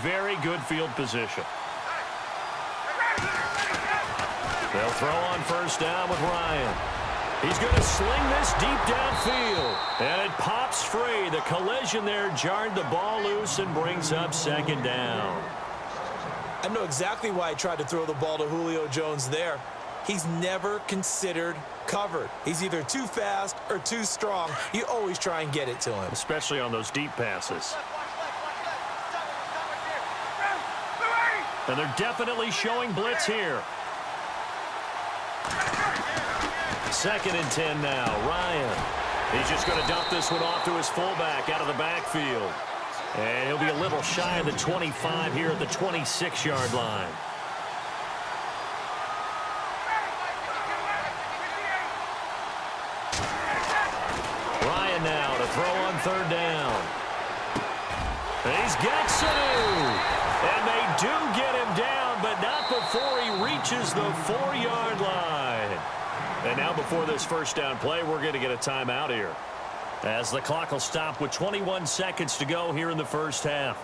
very good field position. They'll throw on first down with Ryan. He's going to sling this deep downfield. And it pops free. The collision there jarred the ball loose and brings up second down. I know exactly why I tried to throw the ball to Julio Jones there. He's never considered covered. He's either too fast or too strong. You always try and get it to him. Especially on those deep passes. And they're definitely showing blitz here. 2nd and 10 now. Ryan. He's just going to dump this one off to his fullback out of the backfield. And he'll be a little shy of the 25 here at the 26-yard line. Ryan now to throw on 3rd down. He's got Sanu. And they do get him down, but not before he reaches the 4-yard line. And now before this first down play, we're going to get a timeout here, as the clock will stop with 21 seconds to go here in the first half.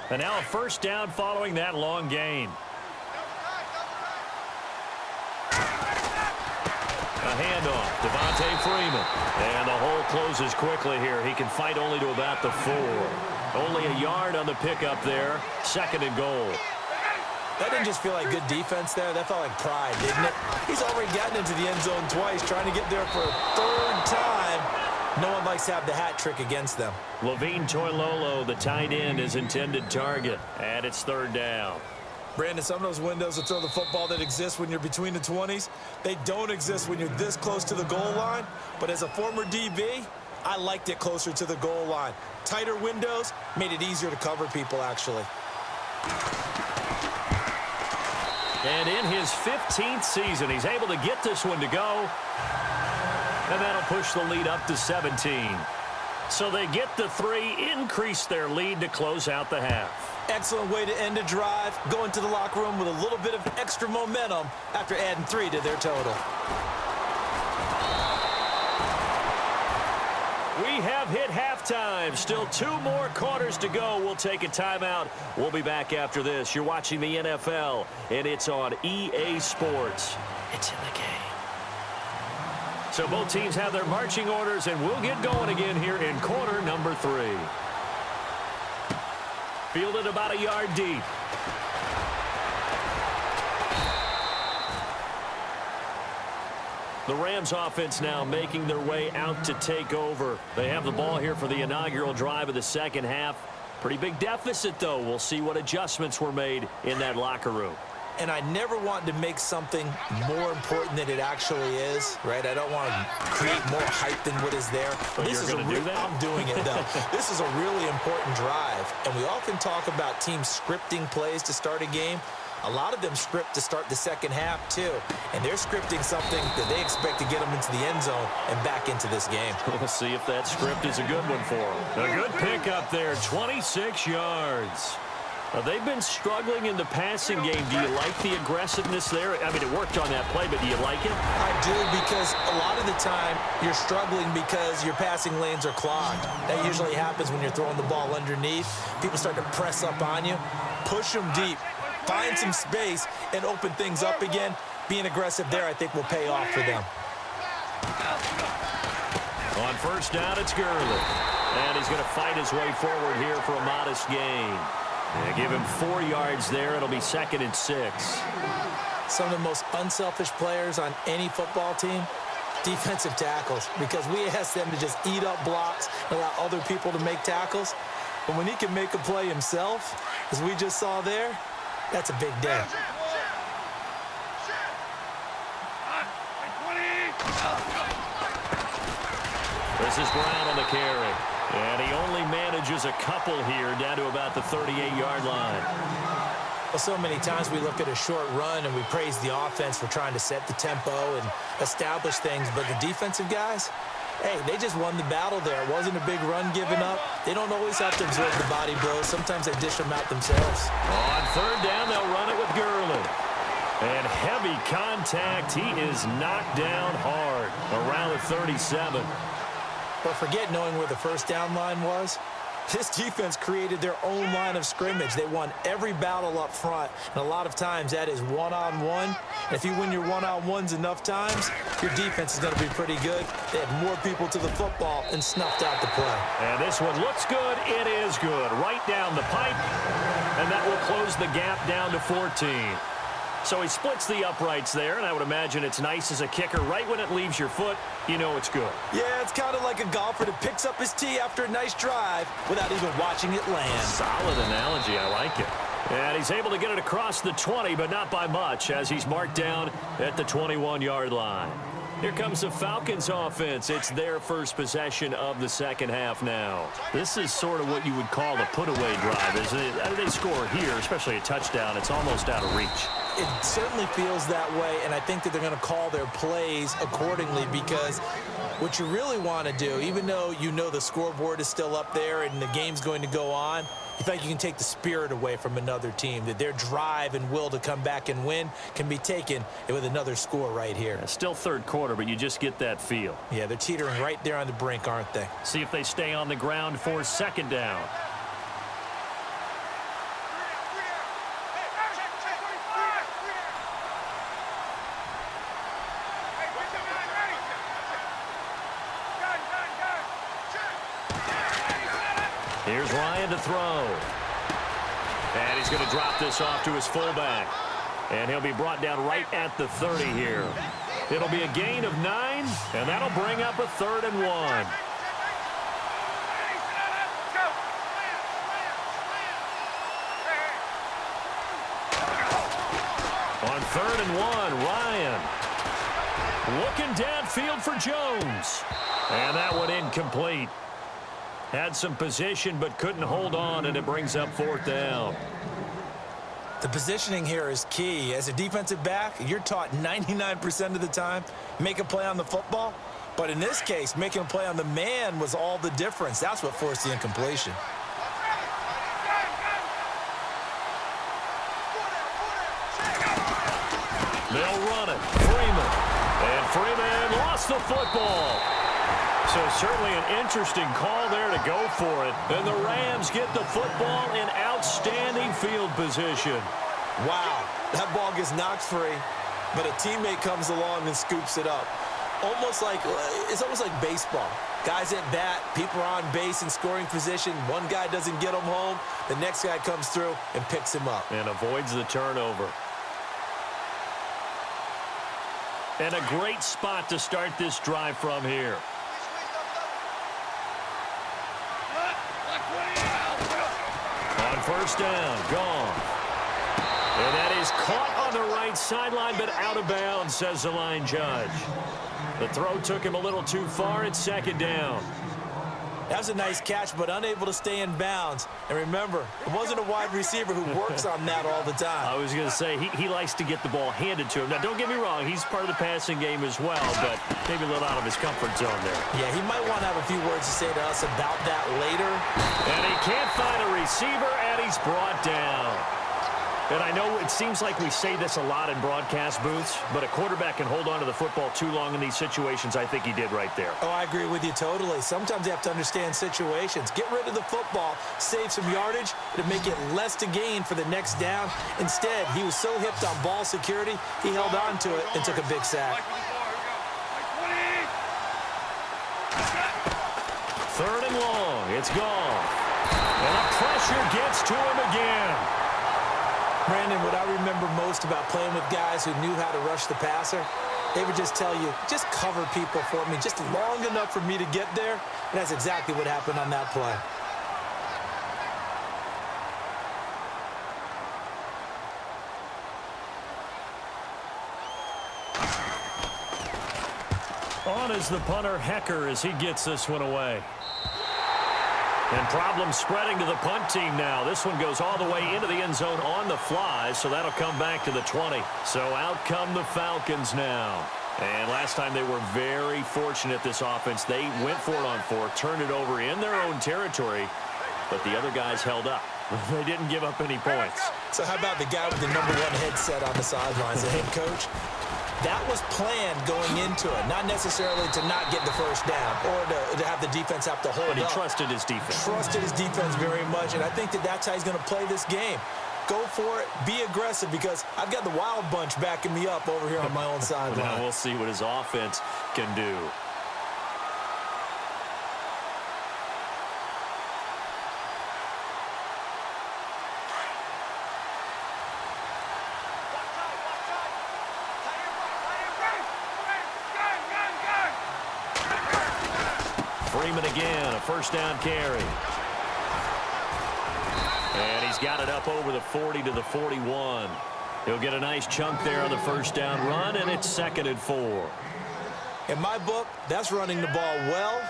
And now a first down following that long gain. A handoff, Devontae Freeman. And the hole closes quickly here. He can fight only to about the 4. Only a yard on the pickup there. 2nd and goal. That didn't just feel like good defense there. That felt like pride, didn't it? He's already gotten into the end zone twice, trying to get there for a 3rd time. No one likes to have the hat trick against them. Levine Toilolo, the tight end, is intended target. And it's 3rd down. Brandon, some of those windows to throw the football that exist when you're between the 20s, they don't exist when you're this close to the goal line. But as a former DB, I liked it closer to the goal line. Tighter windows made it easier to cover people, actually. And in his 15th season, he's able to get this one to go. And that'll push the lead up to 17. So they get the 3, increase their lead to close out the half. Excellent way to end a drive. Go into the locker room with a little bit of extra momentum after adding 3 to their total. We have hit halftime. Still 2 more quarters to go. We'll take a timeout. We'll be back after this. You're watching the NFL, and it's on EA Sports. It's in the game. So both teams have their marching orders, and we'll get going again here in quarter number 3. Fielded about a yard deep. The Rams offense now making their way out to take over. They have the ball here for the inaugural drive of the second half. Pretty big deficit, though. We'll see what adjustments were made in that locker room. And I never want to make something more important than it actually is, right? I don't want to create more hype than what is there. But this is going to do that? I'm doing it, though. This is a really important drive. And we often talk about teams scripting plays to start a game. A lot of them script to start the second half, too. And they're scripting something that they expect to get them into the end zone and back into this game. We'll see if that script is a good one for them. A good pickup there, 26 yards. They've been struggling in the passing game. Do you like the aggressiveness there? I mean, it worked on that play, but do you like it? I do, because a lot of the time you're struggling because your passing lanes are clogged. That usually happens when you're throwing the ball underneath. People start to press up on you. Push them deep. Find some space and open things up again. Being aggressive there, I think, will pay off for them. On first down, it's Gurley. And he's going to fight his way forward here for a modest gain. And give him 4 yards there. It'll be 2nd and 6. Some of the most unselfish players on any football team, defensive tackles, because we ask them to just eat up blocks and allow other people to make tackles. But when he can make a play himself, as we just saw there, that's a big day. This is Brown on the carry. And he only manages a couple here down to about the 38-yard line. Well, so many times we look at a short run and we praise the offense for trying to set the tempo and establish things. But the defensive guys, hey, they just won the battle there. It wasn't a big run given up. They don't always have to absorb the body blows. Sometimes they dish them out themselves. On third down, they'll run it with Gurley. And heavy contact. He is knocked down hard around the 37. But forget knowing where the first down line was. This defense created their own line of scrimmage. They won every battle up front, and a lot of times that is one-on-one. And if you win your one-on-ones enough times, your defense is going to be pretty good. They had more people to the football and snuffed out the play. And this one looks good. It is good. Right down the pipe, and that will close the gap down to 14. So he splits the uprights there, and I would imagine it's nice as a kicker. Right when it leaves your foot, you know it's good. Yeah, it's kind of like a golfer that picks up his tee after a nice drive without even watching it land. Solid analogy. I like it. And he's able to get it across the 20, but not by much, as he's marked down at the 21-yard line. Here comes the Falcons offense. It's their first possession of the second half now. This is sort of what you would call a put-away drive, isn't it? They score here, especially a touchdown. It's almost out of reach. It certainly feels that way, and I think that they're going to call their plays accordingly, because what you really want to do, even though you know the scoreboard is still up there and the game's going to go on, you think you can take the spirit away from another team, that their drive and will to come back and win can be taken with another score right here. Yeah, still third quarter, but you just get that feel. Yeah, they're teetering right there on the brink, aren't they? See if they stay on the ground for second down. Here's Ryan to throw. And he's going to drop this off to his fullback. And he'll be brought down right at the 30 here. It'll be a gain of 9, and that'll bring up a 3rd and 1. On 3rd and 1, Ryan looking downfield for Jones. And that one incomplete. Had some position but couldn't hold on, and it brings up 4th down. The positioning here is key. As a defensive back, you're taught 99% of the time, make a play on the football. But in this case, making a play on the man was all the difference. That's what forced the incompletion. They'll run it. Freeman. And Freeman lost the football. So certainly an interesting call there to go for it. And the Rams get the football in outstanding field position. Wow, that ball gets knocked free, but a teammate comes along and scoops it up. It's almost like baseball. Guys at bat, people are on base in scoring position. One guy doesn't get him home. The next guy comes through and picks him up. And avoids the turnover. And a great spot to start this drive from here. On 1st down, gone. And that is caught on the right sideline, but out of bounds, says the line judge. The throw took him a little too far. It's 2nd down. That was a nice catch, but unable to stay in bounds. And remember, it wasn't a wide receiver who works on that all the time. I was going to say, he likes to get the ball handed to him. Now, don't get me wrong, he's part of the passing game as well, but maybe a little out of his comfort zone there. Yeah, he might want to have a few words to say to us about that later. And he can't find a receiver, and he's brought down. And I know it seems like we say this a lot in broadcast booths, but a quarterback can hold on to the football too long in these situations. I think he did right there. Oh, I agree with you totally. Sometimes you have to understand situations. Get rid of the football, save some yardage, to make it less to gain for the next down. Instead, he was so hipped on ball security, he held on to it and took a big sack. 3rd and long. It's gone. And the pressure gets to him again. Brandon, what I remember most about playing with guys who knew how to rush the passer, they would just tell you, just cover people for me, just long enough for me to get there. And that's exactly what happened on that play. On is the punter, Hecker, as he gets this one away. And problems spreading to the punt team now. This one goes all the way into the end zone on the fly, so that'll come back to the 20. So out come the Falcons now. And last time they were very fortunate, this offense. They went for it on 4, turned it over in their own territory, but the other guys held up. They didn't give up any points. So how about the guy with the #1 headset on the sidelines, the head coach? That was planned going into it, not necessarily to not get the first down or to have the defense have to hold up. But he trusted his defense. Trusted his defense very much, and I think that's how he's going to play this game. Go for it. Be aggressive, because I've got the wild bunch backing me up over here on my own sideline. Now we'll see what his offense can do. Freeman again, a first down carry. And he's got it up over the 40 to the 41. He'll get a nice chunk there on the first down run, and it's 2nd and 4. In my book, that's running the ball well,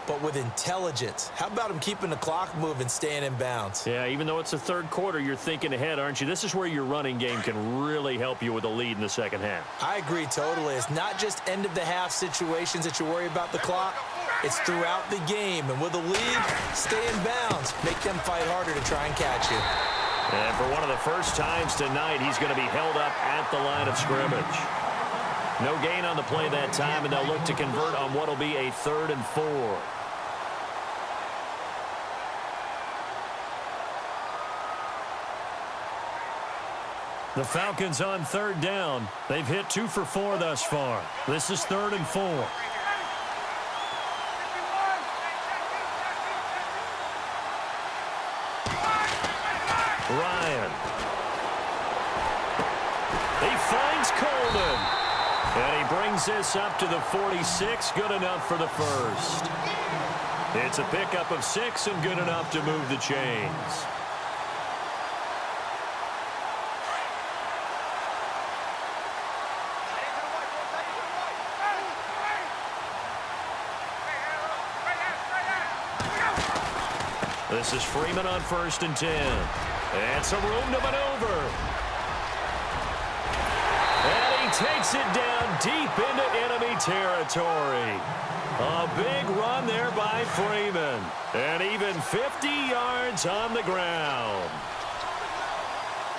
but with intelligence. How about him keeping the clock moving, staying in bounds? Yeah, even though it's the third quarter, you're thinking ahead, aren't you? This is where your running game can really help you with a lead in the second half. I agree totally. It's not just end-of-the-half situations that you worry about the clock. It's throughout the game. And with a lead, stay in bounds. Make them fight harder to try and catch you. And for one of the first times tonight, he's going to be held up at the line of scrimmage. No gain on the play that time, and they'll look to convert on what will be a 3rd and 4. The Falcons on 3rd down. They've hit 2 for 4 thus far. This is 3rd and 4. Ryan. He finds Coleman. And he brings this up to the 46. Good enough for the first. It's a pickup of 6 and good enough to move the chains. This is Freeman on 1st and 10. And some room to maneuver. And he takes it down deep into enemy territory. A big run there by Freeman. And even 50 yards on the ground.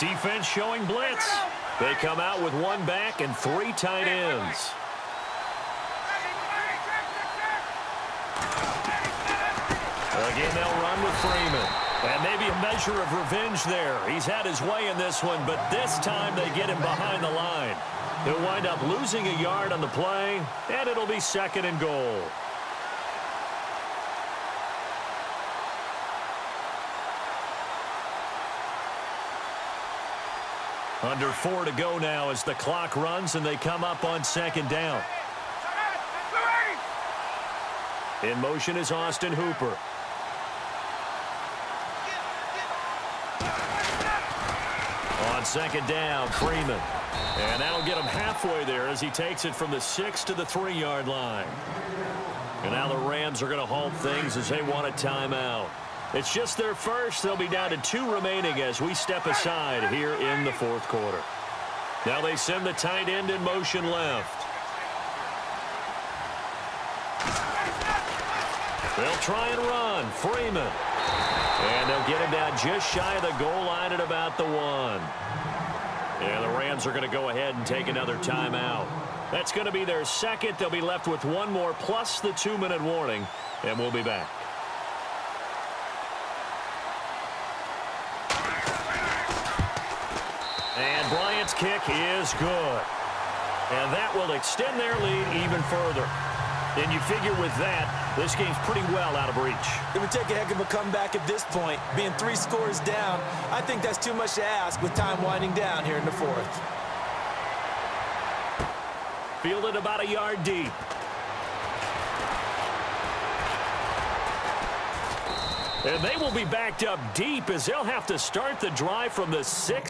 Defense showing blitz. They come out with 1 back and 3 tight ends. Again, they'll run with Freeman. And maybe a measure of revenge there. He's had his way in this one, but this time they get him behind the line. He'll wind up losing a yard on the play, and it'll be 2nd and goal. Under 4 to go now as the clock runs and they come up on 2nd down. In motion is Austin Hooper. On 2nd down, Freeman. And that'll get him halfway there as he takes it from the 6 to the 3-yard line. And now the Rams are going to halt things as they want a timeout. It's just their first. They'll be down to 2 remaining as we step aside here in the 4th quarter. Now they send the tight end in motion left. They'll try and run. Freeman. And they'll get him down just shy of the goal line at about the 1. And the Rams are going to go ahead and take another timeout. That's going to be their 2nd. They'll be left with 1 more plus the 2-minute warning. And we'll be back. And Bryant's kick is good. And that will extend their lead even further. And you figure with that, this game's pretty well out of reach. It would take a heck of a comeback at this point. Being 3 scores down, I think that's too much to ask with time winding down here in the 4th. Fielded about a yard deep. And they will be backed up deep as they'll have to start the drive from the 6